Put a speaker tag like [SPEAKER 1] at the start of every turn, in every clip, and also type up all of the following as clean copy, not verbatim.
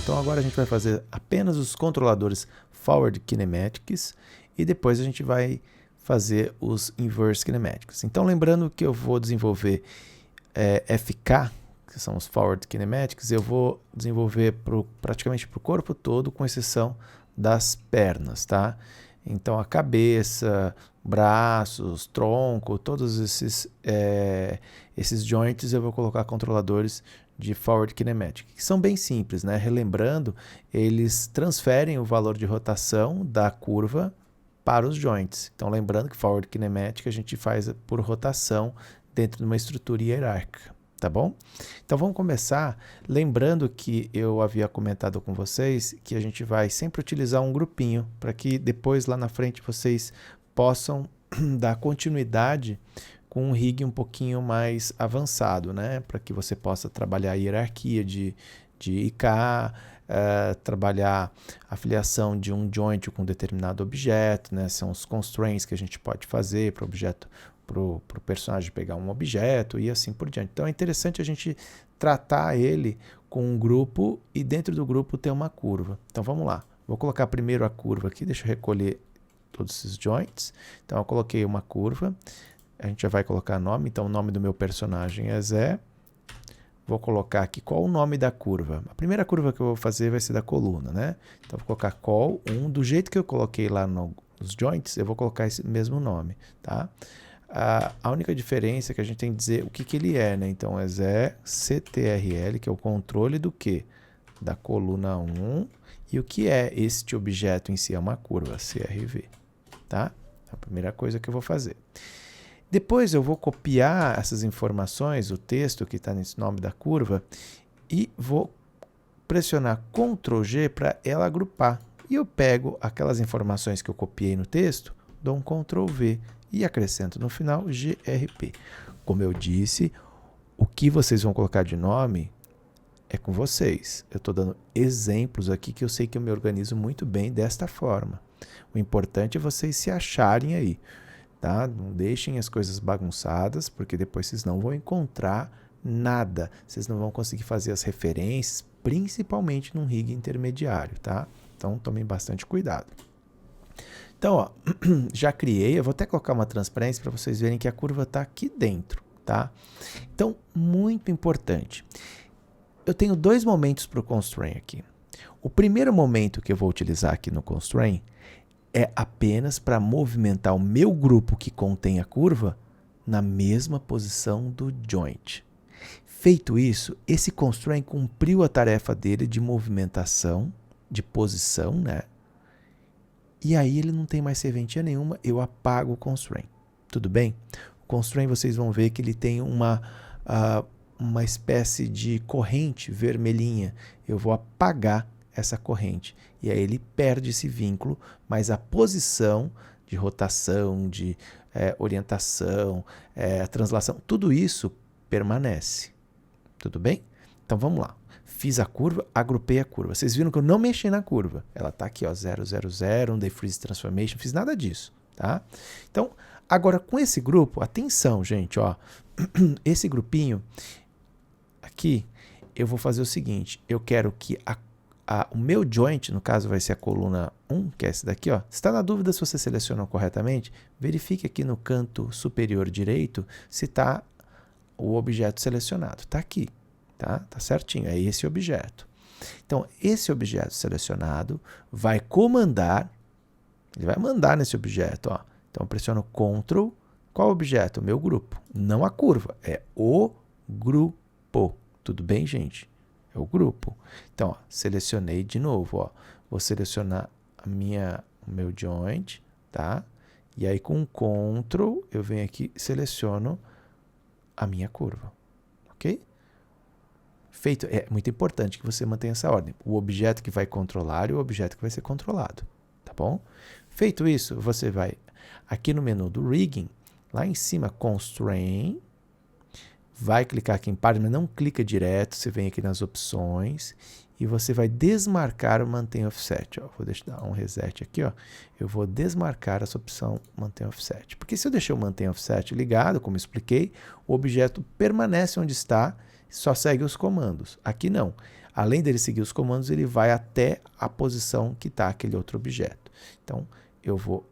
[SPEAKER 1] Então agora a gente vai fazer apenas os controladores Forward Kinematics e depois a gente vai fazer os Inverse Kinematics. Então lembrando que eu vou desenvolver FK, que são os Forward Kinematics, eu vou desenvolver praticamente para o corpo todo, com exceção das pernas, tá? Então a cabeça, braços, tronco, todos esses joints eu vou colocar controladores de Forward Kinematic, que são bem simples, né? Relembrando, eles transferem o valor de rotação da curva para os joints. Então lembrando que Forward Kinematic a gente faz por rotação dentro de uma estrutura hierárquica, tá bom? Então vamos começar lembrando que eu havia comentado com vocês que a gente vai sempre utilizar um grupinho para que depois lá na frente vocês possam dar continuidade com um rig um pouquinho mais avançado, né? Para que você possa trabalhar a hierarquia de IK, trabalhar a filiação de um joint com um determinado objeto, né? São os constraints que a gente pode fazer para o objeto, para o personagem pegar um objeto e assim por diante. Então é interessante a gente tratar ele com um grupo e dentro do grupo ter uma curva. Então vamos lá. Vou colocar primeiro a curva aqui, deixa eu recolher todos esses joints. Então eu coloquei uma curva. A gente já vai colocar nome, então o nome do meu personagem é Zé. Vou colocar aqui qual o nome da curva. A primeira curva que eu vou fazer vai ser da coluna, né? Então vou colocar col 1, do jeito que eu coloquei lá nos joints, eu vou colocar esse mesmo nome, tá? A única diferença é que a gente tem que dizer o que ele é, né? Então é Zé CTRL, que é o controle do quê? Da coluna 1. E o que é este objeto em si? É uma curva, CRV, tá? A primeira coisa que eu vou fazer. Depois eu vou copiar essas informações, o texto que está nesse nome da curva, e vou pressionar Ctrl G para ela agrupar. E eu pego aquelas informações que eu copiei no texto, dou um Ctrl V e acrescento no final GRP. Como eu disse, o que vocês vão colocar de nome é com vocês. Eu estou dando exemplos aqui que eu sei que eu me organizo muito bem desta forma. O importante é vocês se acharem aí. Tá? Não deixem as coisas bagunçadas, porque depois vocês não vão encontrar nada. Vocês não vão conseguir fazer as referências, principalmente num rig intermediário, tá? Então tomem bastante cuidado. Então, ó, já criei, eu vou até colocar uma transparência para vocês verem que a curva está aqui dentro, tá? Então, muito importante. Eu tenho dois momentos para o constraint aqui. O primeiro momento que eu vou utilizar aqui no constraint é apenas para movimentar o meu grupo que contém a curva na mesma posição do joint. Feito isso, esse constraint cumpriu a tarefa dele de movimentação, de posição, né? E aí ele não tem mais serventia nenhuma, eu apago o constraint. Tudo bem? O constraint vocês vão ver que ele tem uma espécie de corrente vermelhinha. Eu vou apagar essa corrente. E aí ele perde esse vínculo, mas a posição de rotação, de orientação, translação, tudo isso permanece. Tudo bem? Então vamos lá. Fiz a curva, agrupei a curva. Vocês viram que eu não mexi na curva. Ela está aqui, ó, 0, 0, 0, um defreeze transformation, fiz nada disso, tá? Então, agora com esse grupo, atenção, gente, ó, esse grupinho aqui, eu vou fazer o seguinte, eu quero que o meu joint, no caso vai ser a coluna 1, que é esse daqui, ó. Se está na dúvida se você selecionou corretamente, verifique aqui no canto superior direito se está o objeto selecionado. Está aqui, tá? Tá certinho, é esse objeto. Então, esse objeto selecionado vai comandar, ele vai mandar nesse objeto, ó. Então, eu pressiono Ctrl, qual objeto? O meu grupo, não a curva, é o grupo. Tudo bem, gente? É o grupo. Então, ó, selecionei de novo, ó. Vou selecionar o meu joint, tá? E aí com Ctrl, eu venho aqui e seleciono a minha curva, ok? Feito, é muito importante que você mantenha essa ordem. O objeto que vai controlar e o objeto que vai ser controlado, tá bom? Feito isso, você vai aqui no menu do Rigging, lá em cima, Constraint, vai clicar aqui em página, mas não clica direto, você vem aqui nas opções e você vai desmarcar o Mantém Offset. Ó. Vou dar um reset aqui, ó. Eu vou desmarcar essa opção Mantém Offset. Porque se eu deixar o Mantém Offset ligado, como eu expliquei, o objeto permanece onde está, só segue os comandos. Aqui não. além dele seguir os comandos, ele vai até a posição que está aquele outro objeto. Então, eu vou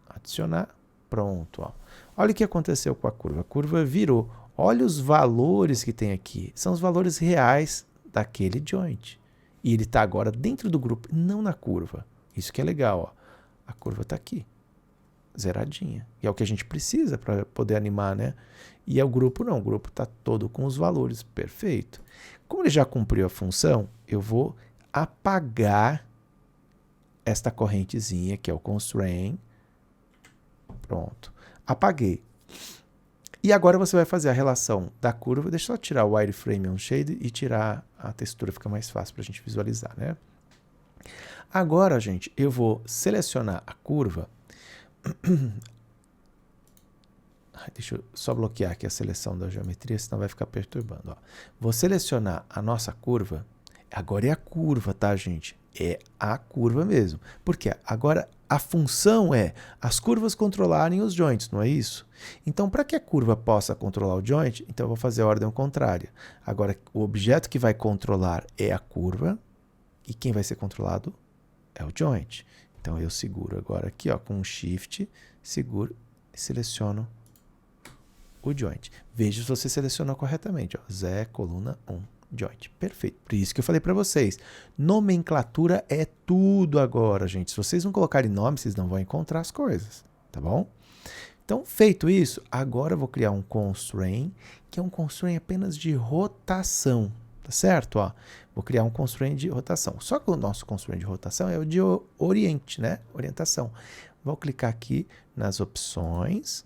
[SPEAKER 1] adicionar, pronto. Ó. Olha o que aconteceu com a curva virou. Olha os valores que tem aqui, são os valores reais daquele joint. E ele está agora dentro do grupo, não na curva. Isso que é legal, ó. A curva está aqui, zeradinha. E é o que a gente precisa para poder animar, né? E é o grupo não, o grupo está todo com os valores, perfeito. Como ele já cumpriu a função, eu vou apagar esta correntezinha, que é o constraint. Pronto, apaguei. E agora você vai fazer a relação da curva. Deixa eu só tirar o wireframe on shade e tirar a textura, fica mais fácil para a gente visualizar, né? Agora, gente, eu vou selecionar a curva. Deixa eu só bloquear aqui a seleção da geometria, senão vai ficar perturbando. Ó. Vou selecionar a nossa curva. Agora é a curva, tá, gente? É a curva mesmo. Porque agora a função é as curvas controlarem os joints, não é isso? Então, para que a curva possa controlar o joint, então eu vou fazer a ordem contrária. Agora, o objeto que vai controlar é a curva e quem vai ser controlado é o joint. Então, eu seguro agora aqui, ó, com um Shift, seguro e seleciono o joint. Veja se você selecionou corretamente. Ó, Zé, coluna 1, joint. Perfeito. Por isso que eu falei para vocês. Nomenclatura é tudo agora, gente. Se vocês não colocarem nome, vocês não vão encontrar as coisas. Tá bom? Então, feito isso, agora eu vou criar um constraint, que é um constraint apenas de rotação. Tá certo? Ó, vou criar um constraint de rotação. Só que o nosso constraint de rotação é o de oriente, né? Orientação. Vou clicar aqui nas opções.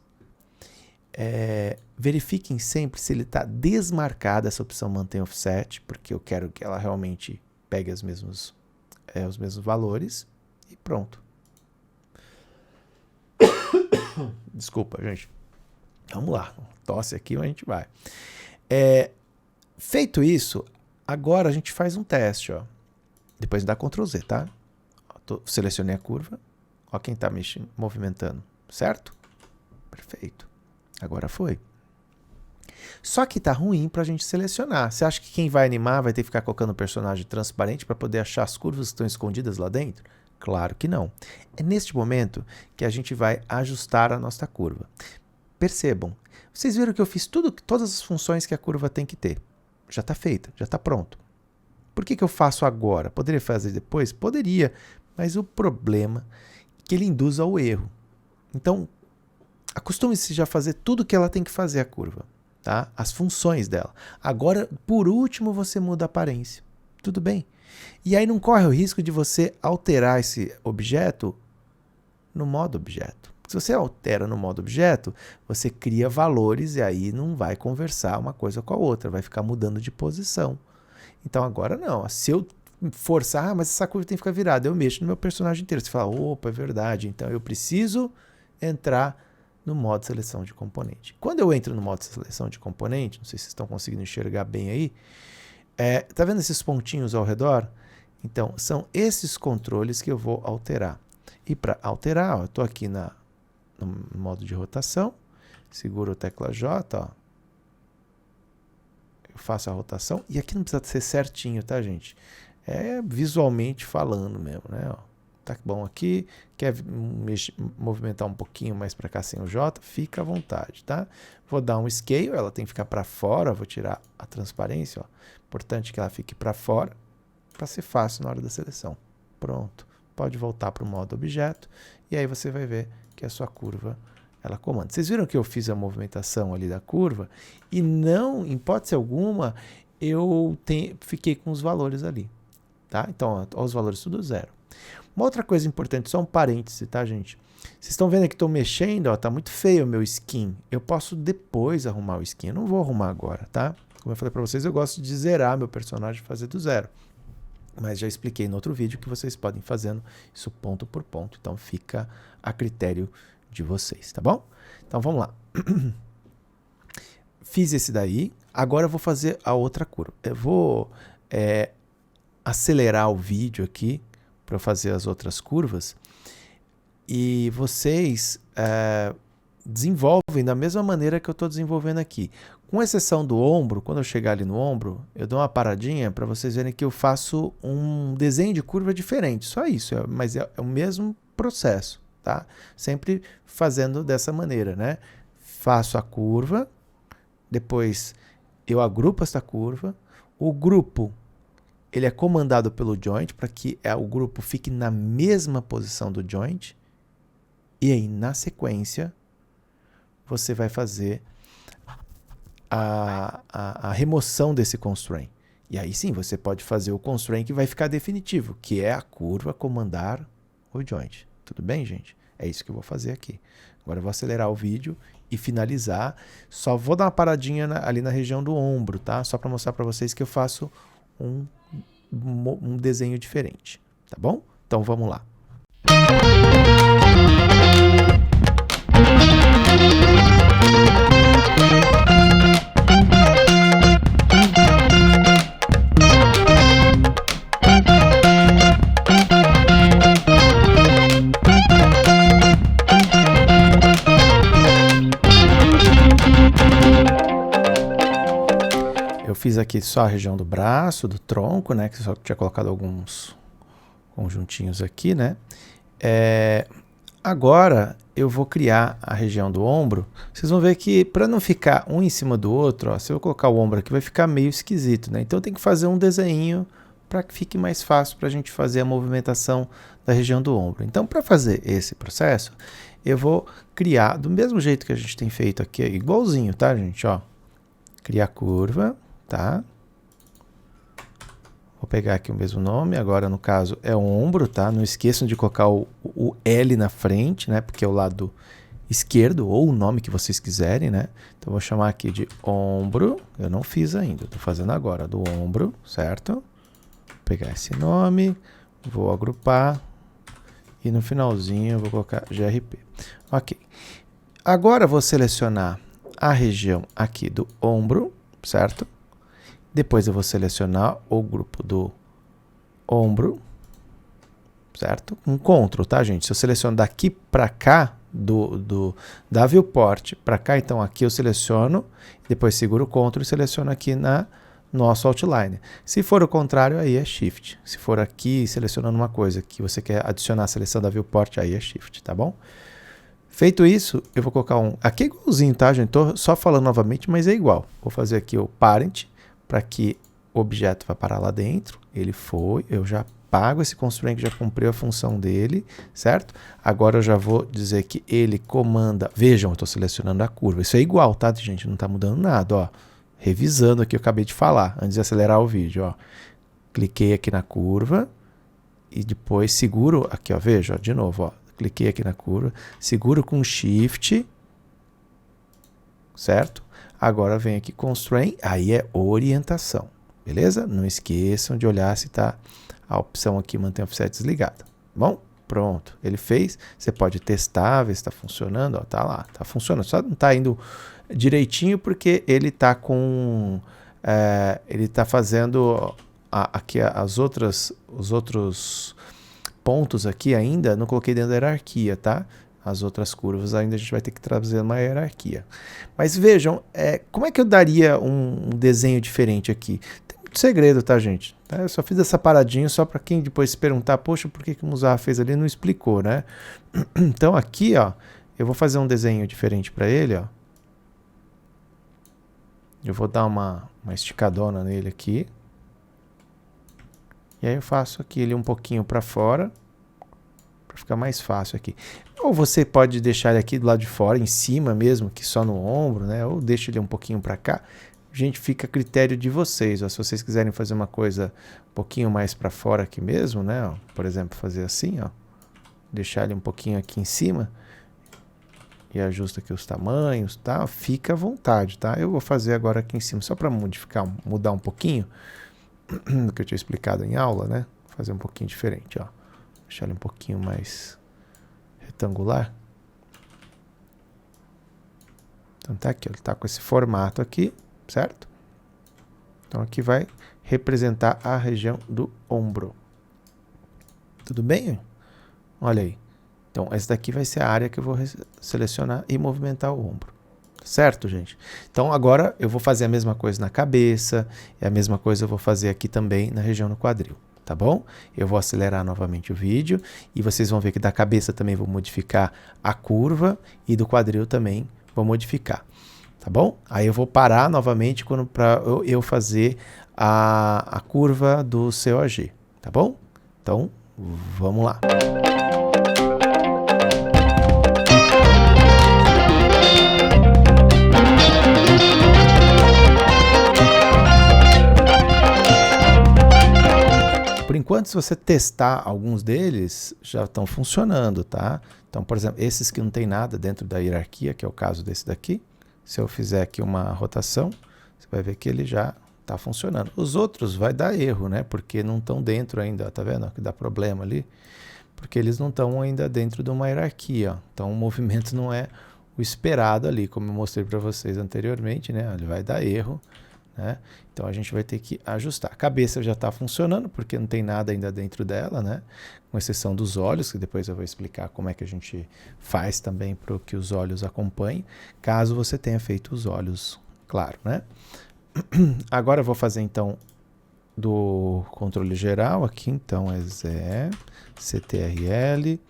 [SPEAKER 1] Verifiquem sempre se ele está desmarcado, essa opção mantém offset, porque eu quero que ela realmente pegue os mesmos valores. E pronto. Desculpa, gente. Vamos lá. Tosse aqui, mas a gente vai. Feito isso, agora a gente faz um teste. Ó. Depois dá Ctrl Z, tá? Selecionei a curva. Ó quem está movimentando. Certo? Perfeito. Agora foi. Só que tá ruim para a gente selecionar. Você acha que quem vai animar vai ter que ficar colocando um personagem transparente para poder achar as curvas que estão escondidas lá dentro? Claro que não. É neste momento que a gente vai ajustar a nossa curva. Percebam, vocês viram que eu fiz todas as funções que a curva tem que ter. Já está feita, já está pronto. Por que eu faço agora? Poderia fazer depois? Poderia, mas o problema é que ele induz ao erro. Então, acostume-se já a fazer tudo que ela tem que fazer a curva, tá? As funções dela. Agora, por último, você muda a aparência. Tudo bem? E aí não corre o risco de você alterar esse objeto no modo objeto. Se você altera no modo objeto, você cria valores e aí não vai conversar uma coisa com a outra, vai ficar mudando de posição. Então agora não. Se eu forçar, mas essa curva tem que ficar virada, eu mexo no meu personagem inteiro. Você fala, opa, é verdade. Então eu preciso entrar no modo seleção de componente. Quando eu entro no modo seleção de componente, não sei se vocês estão conseguindo enxergar bem aí, tá vendo esses pontinhos ao redor? Então, são esses controles que eu vou alterar. E para alterar, ó, eu estou aqui no modo de rotação, seguro a tecla J, ó, eu faço a rotação, e aqui não precisa ser certinho, tá, gente? É visualmente falando mesmo, né? Ó. Tá bom aqui, quer movimentar um pouquinho mais para cá sem o J, fica à vontade, tá? Vou dar um scale, ela tem que ficar para fora, vou tirar a transparência, ó. Importante que ela fique para fora, para ser fácil na hora da seleção. Pronto, pode voltar para o modo objeto, e aí você vai ver que a sua curva, ela comanda. Vocês viram que eu fiz a movimentação ali da curva, e não, em hipótese alguma, eu fiquei com os valores ali, tá? Então, ó, os valores tudo zero. Uma outra coisa importante, só um parêntese, tá, gente? Vocês estão vendo que estou mexendo, ó, tá muito feio o meu skin. Eu posso depois arrumar o skin, eu não vou arrumar agora, tá? Como eu falei para vocês, eu gosto de zerar meu personagem e fazer do zero. Mas já expliquei no outro vídeo que vocês podem fazendo isso ponto por ponto. Então fica a critério de vocês, tá bom? Então vamos lá. Fiz esse daí, agora eu vou fazer a outra curva. Eu vou acelerar o vídeo aqui para fazer as outras curvas. E vocês desenvolvem da mesma maneira que eu estou desenvolvendo aqui. Com exceção do ombro, quando eu chegar ali no ombro, eu dou uma paradinha para vocês verem que eu faço um desenho de curva diferente. Só isso, mas é o mesmo processo, tá? Sempre fazendo dessa maneira, né? Faço a curva, depois eu agrupo essa curva. O grupo, ele é comandado pelo joint para que o grupo fique na mesma posição do joint. E aí, na sequência, você vai fazer a remoção desse constraint. E aí sim, você pode fazer o constraint que vai ficar definitivo, que é a curva comandar o joint. Tudo bem, gente? É isso que eu vou fazer aqui. Agora eu vou acelerar o vídeo e finalizar. Só vou dar uma paradinha ali na região do ombro, tá? Só para mostrar para vocês que eu faço um desenho diferente, tá bom? Então vamos lá. Eu fiz aqui só a região do braço, do tronco, né? Que só tinha colocado alguns conjuntinhos aqui, né? Agora eu vou criar a região do ombro. Vocês vão ver que para não ficar um em cima do outro, ó, se eu colocar o ombro aqui vai ficar meio esquisito, né? Então tem que fazer um desenho para que fique mais fácil para a gente fazer a movimentação da região do ombro. Então para fazer esse processo, eu vou criar do mesmo jeito que a gente tem feito aqui, igualzinho, tá, gente? Ó, criar curva, tá? Vou pegar aqui o mesmo nome, agora no caso é o ombro, tá? Não esqueçam de colocar o L na frente, né? Porque é o lado esquerdo, ou o nome que vocês quiserem, né? Então vou chamar aqui de ombro, eu não fiz ainda, estou fazendo agora, do ombro, certo? Vou pegar esse nome, vou agrupar e no finalzinho eu vou colocar GRP. Ok. Agora eu vou selecionar a região aqui do ombro, certo? Depois eu vou selecionar o grupo do ombro, certo? Um Ctrl, tá, gente? Se eu seleciono daqui para cá, da viewport para cá, então aqui eu seleciono, depois seguro o Ctrl e seleciono aqui na nosso outline. Se for o contrário, aí é Shift. Se for aqui selecionando uma coisa que você quer adicionar a seleção da viewport, aí é Shift, tá bom? Feito isso, eu vou colocar aqui é igualzinho, tá, gente? Tô só falando novamente, mas é igual. Vou fazer aqui o parent, para que o objeto vá parar lá dentro. Ele foi, eu já pago esse constraint que já cumpriu a função dele, certo? Agora eu já vou dizer que ele comanda, vejam, eu estou selecionando a curva, isso é igual, tá, gente? Não está mudando nada, ó. Revisando aqui, eu acabei de falar, antes de acelerar o vídeo, ó. Cliquei aqui na curva e depois seguro, aqui, ó, veja, ó, de novo, ó. Cliquei aqui na curva, seguro com Shift, certo? Agora vem aqui Constraint, aí é orientação, beleza? Não esqueçam de olhar se está a opção aqui, mantém offset desligada. Bom, pronto, ele fez. Você pode testar, ver se está funcionando, ó, tá lá, tá funcionando. Só não está indo direitinho porque ele está com, ele está fazendo aqui os outros pontos aqui ainda, não coloquei dentro da hierarquia, tá? As outras curvas ainda a gente vai ter que trazer uma hierarquia. Mas vejam, como é que eu daria um desenho diferente aqui? Tem muito segredo, tá, gente? Eu só fiz essa paradinha só para quem depois se perguntar, poxa, por que o Muzaffer fez ali e não explicou, né? Então aqui, ó, eu vou fazer um desenho diferente para ele, ó. Eu vou dar uma esticadona nele aqui. E aí eu faço aqui ele um pouquinho para fora, para ficar mais fácil aqui. Ou você pode deixar ele aqui do lado de fora, em cima mesmo, que só no ombro, né? Ou deixa ele um pouquinho para cá. Gente, fica a critério de vocês. Ó. Se vocês quiserem fazer uma coisa um pouquinho mais para fora aqui mesmo, né? Ó, por exemplo, fazer assim, ó. Deixar ele um pouquinho aqui em cima. E ajusta aqui os tamanhos, tá? Fica à vontade, tá? Eu vou fazer agora aqui em cima, só para mudar um pouquinho do que eu tinha explicado em aula, né? Fazer um pouquinho diferente, ó. Deixar ele um pouquinho mais retangular. Então tá aqui, ó, ele tá com esse formato aqui, certo? Então aqui vai representar a região do ombro. Tudo bem? Olha aí. Então, essa daqui vai ser a área que eu vou selecionar e movimentar o ombro. Certo, gente? Então, agora eu vou fazer a mesma coisa na cabeça e a mesma coisa eu vou fazer aqui também na região do quadril. Tá bom? Eu vou acelerar novamente o vídeo e vocês vão ver que da cabeça também vou modificar a curva e do quadril também vou modificar. Tá bom? Aí eu vou parar novamente para eu fazer a curva do COG. Tá bom? Então, vamos lá. Por enquanto, se você testar alguns deles, já estão funcionando, tá? Então, por exemplo, esses que não tem nada dentro da hierarquia, que é o caso desse daqui, se eu fizer aqui uma rotação, você vai ver que ele já está funcionando. Os outros vai dar erro, né? Porque não estão dentro ainda, tá vendo? Que dá problema ali, porque eles não estão ainda dentro de uma hierarquia. Ó. Então, o movimento não é o esperado ali, como eu mostrei para vocês anteriormente, né? Ele vai dar erro. Né? Então a gente vai ter que ajustar. A cabeça já está funcionando, porque não tem nada ainda dentro dela, né? Com exceção dos olhos, que depois eu vou explicar como é que a gente faz também para que os olhos acompanhem, caso você tenha feito os olhos, claro. Né? Agora eu vou fazer então do controle geral aqui, então é ZE, CTRL,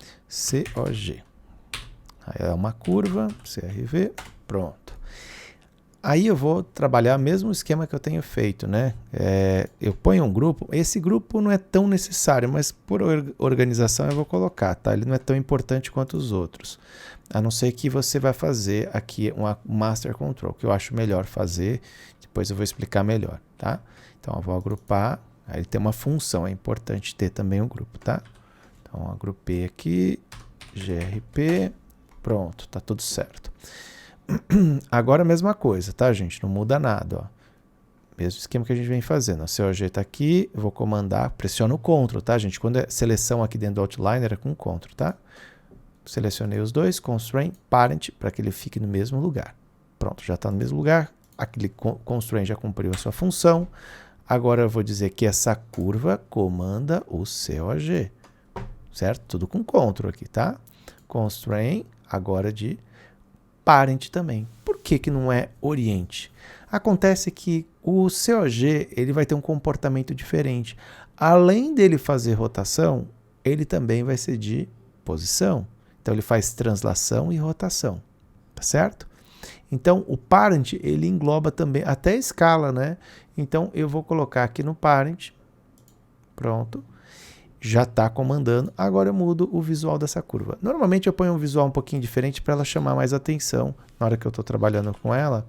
[SPEAKER 1] COG. Aí é uma curva, CRV, pronto. Aí eu vou trabalhar o mesmo esquema que eu tenho feito, né? Eu ponho um grupo, esse grupo não é tão necessário, mas por organização eu vou colocar, tá? Ele não é tão importante quanto os outros. A não ser que você vai fazer aqui uma Master Control, que eu acho melhor fazer, depois eu vou explicar melhor, tá? Então eu vou agrupar, aí ele tem uma função, é importante ter também um grupo, tá? Então agrupei aqui, GRP, pronto, tá tudo certo. Agora a mesma coisa, tá, gente? Não muda nada, ó. Mesmo esquema que a gente vem fazendo. O COG tá aqui, eu vou comandar, pressiono o CTRL, tá, gente? Quando é seleção aqui dentro do Outliner é com CTRL, tá? Selecionei os dois, Constraint, Parent, para que ele fique no mesmo lugar. Pronto, já está no mesmo lugar. Aquele Constraint já cumpriu a sua função. Agora eu vou dizer que essa curva comanda o COG, certo? Tudo com CTRL aqui, tá? Constraint, agora de Parent também. Por que que não é Oriente? Acontece que o COG ele vai ter um comportamento diferente. Além dele fazer rotação, ele também vai ser de posição. Então ele faz translação e rotação, tá certo? Então o Parent ele engloba também até a escala, né? Então eu vou colocar aqui no Parent, pronto. Já está comandando, agora eu mudo o visual dessa curva. Normalmente eu ponho um visual um pouquinho diferente para ela chamar mais atenção na hora que eu estou trabalhando com ela.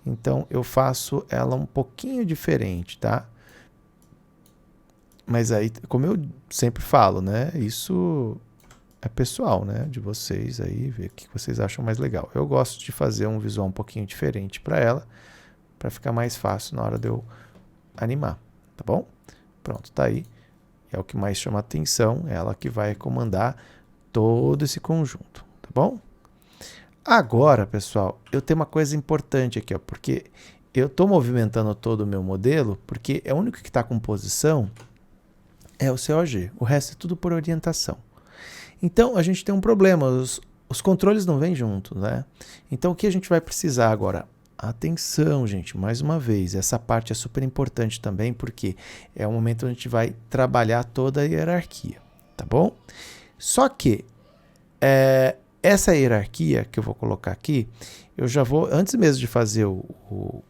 [SPEAKER 1] Então eu faço ela um pouquinho diferente, tá? Mas aí, como eu sempre falo, né? Isso é pessoal, né? De vocês aí, ver o que vocês acham mais legal. Eu gosto de fazer um visual um pouquinho diferente para ela, para ficar mais fácil na hora de eu animar, tá bom? Pronto, tá aí. É o que mais chama atenção, é ela que vai comandar todo esse conjunto, tá bom? Agora, pessoal, eu tenho uma coisa importante aqui, ó, porque eu estou movimentando todo o meu modelo, porque é o único que está com posição é o COG, o resto é tudo por orientação. Então, a gente tem um problema, os controles não vêm juntos, né? Então, o que a gente vai precisar agora? Atenção, gente, mais uma vez, essa parte é super importante também, porque é o momento onde a gente vai trabalhar toda a hierarquia, tá bom? Só que essa hierarquia que eu vou colocar aqui, eu já vou, antes mesmo de fazer o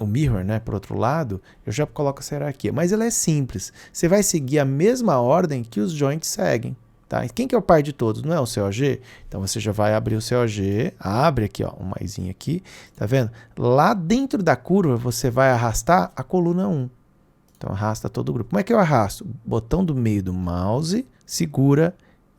[SPEAKER 1] mirror, né, para o outro lado, eu já coloco essa hierarquia, mas ela é simples, você vai seguir a mesma ordem que os joints seguem. Tá? Quem que é o pai de todos? Não é o COG? Então você já vai abrir o COG, abre aqui, ó, um maisinho aqui, tá vendo? Lá dentro da curva você vai arrastar a coluna 1. Então arrasta todo o grupo. Como é que eu arrasto? Botão do meio do mouse, segura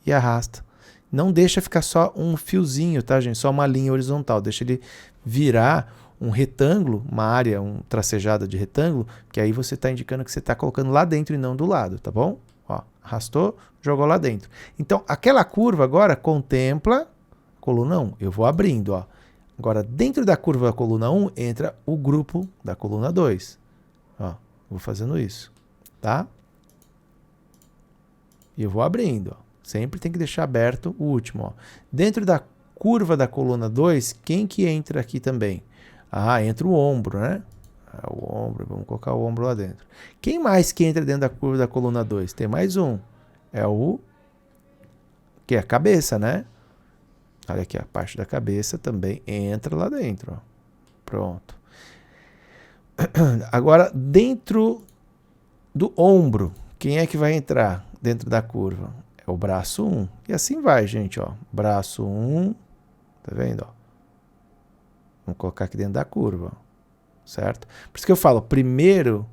[SPEAKER 1] e arrasta. Não deixa ficar só um fiozinho, tá, gente? Só uma linha horizontal. Deixa ele virar um retângulo, uma área, tracejada de retângulo, que aí você está indicando que você está colocando lá dentro e não do lado, tá bom? Ó, arrastou, jogou lá dentro. Então, aquela curva agora contempla a coluna 1. Eu vou abrindo, ó. Agora, dentro da curva da coluna 1, entra o grupo da coluna 2. Ó, vou fazendo isso, tá? E eu vou abrindo, ó. Sempre tem que deixar aberto o último, ó. Dentro da curva da coluna 2, quem que entra aqui também? Ah, entra o ombro, né? O ombro, vamos colocar o ombro lá dentro. Quem mais que entra dentro da curva da coluna 2? Tem mais um. É o... que é a cabeça, né? Olha aqui, a parte da cabeça também entra lá dentro, ó. Pronto. Agora, dentro do ombro, quem é que vai entrar dentro da curva? É o braço 1. E assim vai, gente, ó. Braço 1, tá vendo, ó? Vamos colocar aqui dentro da curva, ó. Certo? Por isso que eu falo, primeiro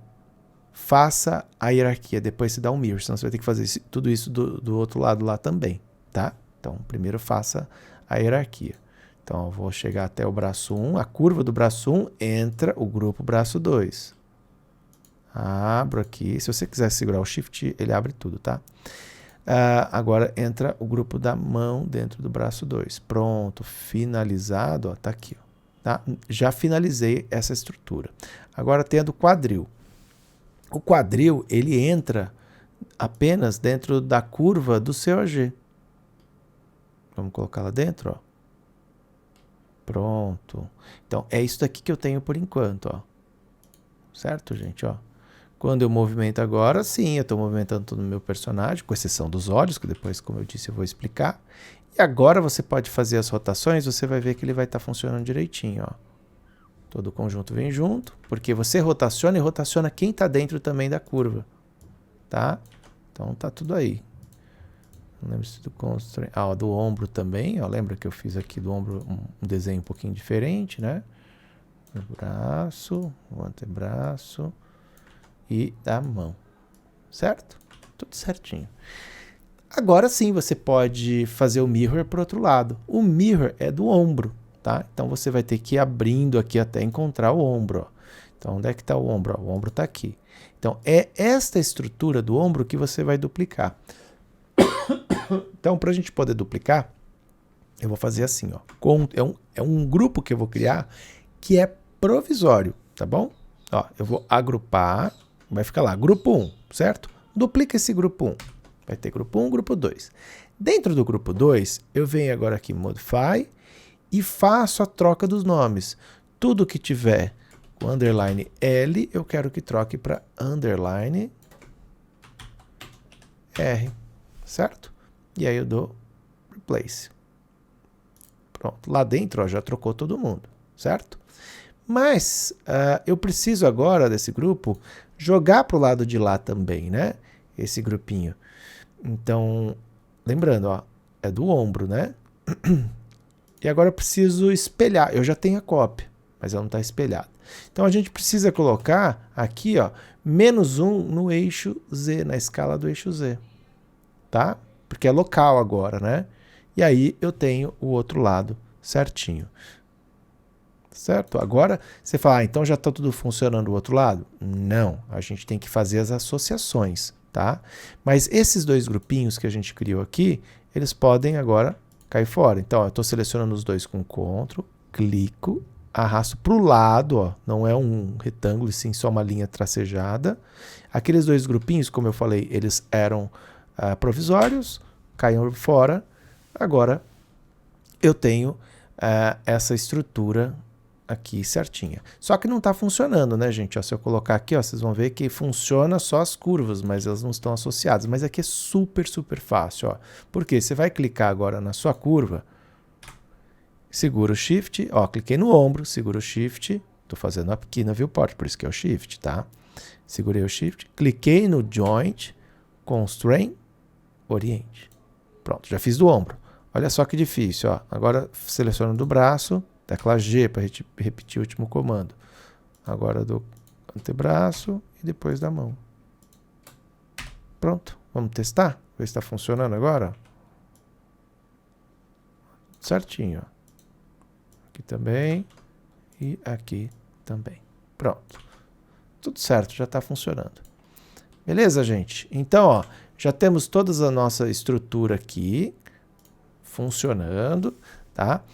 [SPEAKER 1] faça a hierarquia, depois você dá um mirror, senão você vai ter que fazer tudo isso do outro lado lá também, tá? Então, primeiro faça a hierarquia. Então, eu vou chegar até o braço 1, a curva do braço 1, entra o grupo braço 2. Abro aqui, se você quiser segurar o Shift, ele abre tudo, tá? Agora entra o grupo da mão dentro do braço 2. Pronto, finalizado, ó, tá aqui, ó. Tá? Já finalizei essa estrutura. Agora tem a do quadril. O quadril, ele entra apenas dentro da curva do COG. Vamos colocar lá dentro, ó. Pronto. Então, é isso daqui que eu tenho por enquanto, ó. Certo, gente, ó. Quando eu movimento agora, sim, eu estou movimentando todo o meu personagem, com exceção dos olhos, que depois, como eu disse, eu vou explicar. E agora você pode fazer as rotações, você vai ver que ele vai estar funcionando direitinho, ó. Todo o conjunto vem junto, porque você rotaciona e rotaciona quem está dentro também da curva, tá? Então tá tudo aí. Não lembro se do constraint... do ombro também, ó. Lembra que eu fiz aqui do ombro um desenho um pouquinho diferente, né? O braço, o antebraço e da mão, certo? Tudo certinho. Agora sim você pode fazer o mirror para o outro lado. O mirror é do ombro, tá? Então você vai ter que ir abrindo aqui até encontrar o ombro, ó. Então onde é que está o ombro? Ó, o ombro está aqui. Então é esta estrutura do ombro que você vai duplicar. Então para a gente poder duplicar, eu vou fazer assim, ó. É um grupo que eu vou criar que é provisório, tá bom? Ó, eu vou agrupar, vai ficar lá, grupo 1, certo? Duplica esse grupo 1. Vai ter grupo 1, grupo 2. Dentro do grupo 2, eu venho agora aqui em Modify e faço a troca dos nomes. Tudo que tiver o underline L, eu quero que troque para underline R, certo? E aí eu dou Replace. Pronto, lá dentro ó, já trocou todo mundo, certo? Mas eu preciso agora desse grupo jogar para o lado de lá também, né? Esse grupinho. Então, lembrando, ó, é do ombro, né? E agora eu preciso espelhar. Eu já tenho a cópia, mas ela não está espelhada. Então a gente precisa colocar aqui, ó, -1 no eixo Z, na escala do eixo Z, tá? Porque é local agora, né? E aí eu tenho o outro lado certinho. Certo? Agora você fala, então já está tudo funcionando do outro lado? Não, a gente tem que fazer as associações, tá? Mas esses dois grupinhos que a gente criou aqui, eles podem agora cair fora. Então, ó, eu estou selecionando os dois com Ctrl, clico, arrasto para o lado, ó, não é um retângulo, sim só uma linha tracejada. Aqueles dois grupinhos, como eu falei, eles eram provisórios, caíram fora. Agora eu tenho essa estrutura aqui certinha. Só que não está funcionando, né, gente? Ó, se eu colocar aqui, ó, vocês vão ver que funciona só as curvas, mas elas não estão associadas. Mas aqui é super, super fácil, ó. Porque você vai clicar agora na sua curva, segura o Shift, ó, cliquei no ombro, segura o Shift, estou fazendo aqui na Viewport, por isso que é o Shift, tá? Segurei o Shift, cliquei no Joint, Constraint, Oriente. Pronto, já fiz do ombro. Olha só que difícil, ó. Agora seleciono do braço, tecla G para repetir o último comando. Agora do antebraço e depois da mão. Pronto, vamos testar? Ver se está funcionando agora. Certinho, ó. Aqui também e aqui também. Pronto. Tudo certo, já está funcionando. Beleza, gente? Então, ó, já temos toda a nossa estrutura aqui funcionando, tá?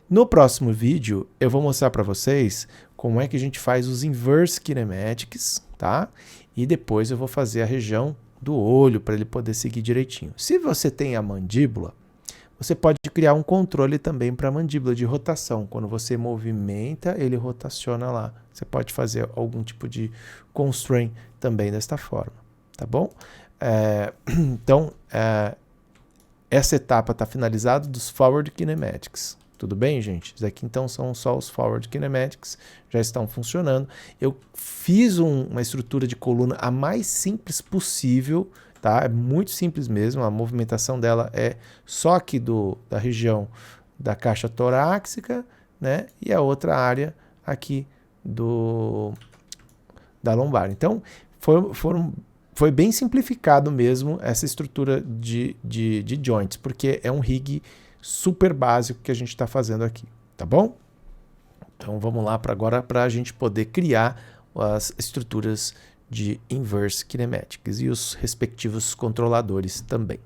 [SPEAKER 1] No próximo vídeo, eu vou mostrar para vocês como é que a gente faz os inverse kinematics, tá? E depois eu vou fazer a região do olho para ele poder seguir direitinho. Se você tem a mandíbula, você pode criar um controle também para a mandíbula de rotação. Quando você movimenta, ele rotaciona lá. Você pode fazer algum tipo de constraint também desta forma, tá bom? Então, essa etapa está finalizada dos Forward Kinematics. Tudo bem, gente? Isso aqui então são só os Forward Kinematics, já estão funcionando. Eu fiz uma estrutura de coluna a mais simples possível, tá? É muito simples mesmo, a movimentação dela é só aqui da região da caixa torácica, né? E a área aqui da lombar. Então, foi bem simplificado mesmo essa estrutura de joints, porque é um rig super básico que a gente está fazendo aqui, tá bom? Então vamos lá agora para a gente poder criar as estruturas de inverse kinematics e os respectivos controladores também.